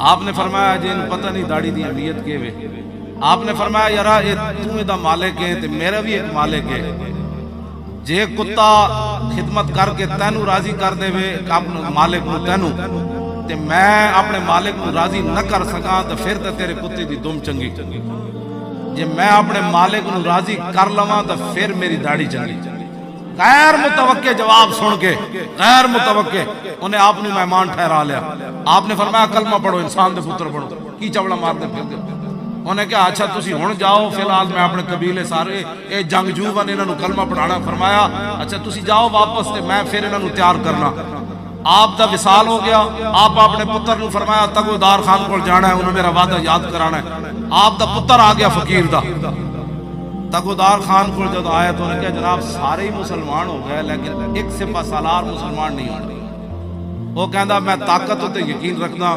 आपने फरमाया जिन पता नहीं दाड़ी दी अहमियत के वे। आपने फरमाया यारा तू इदा मालिक है ते मेरा भी एक मालिक है। जे कुत्ता खिदमत करके तैनू राजी कर देवे मालिक नू तैनू ते मैं अपने मालिक नू राजी न कर सका तो फिर तो तेरे कुत्ते की दुम चंगी। जे मैं अपने मालिक नू राजी कर लवां तो फिर मेरी दाढ़ी चंगी। गैर मुतवक्के जवाब सुन के गैर मुतवक्के उन्हें आपने मेहमान ठहरा लिया। आपने फरमाया कलमा पढ़ो इंसान दे पुत्र बनो की चवड़ा मारते फिरते। उन्हें कहा अच्छा तुसी हुण जाओ फिलहाल मैं अपने कबीले सारे ये जंगजू बन इन्होंने कलमा पढ़ाना। फरमाया अच्छा तुसी जाओ वापस ते मैं फिर इन्होंने तैयार करना। आप दा विसाल हो गया। आप अपने पुत्र नू फरमाया तगोदार खान को जाना है उन्होंने मेरा वादा याद कराना है। आप दा पुत्र आ गया फकीर दा। तगोदार खान को जब आया तो उन्हें कहा जनाब सारे ही मुसलमान हो गए लेकिन एक सिपा सालार मुसलमान नहीं होने। वो कहता मैं ताकत उत्ते यकीन रखना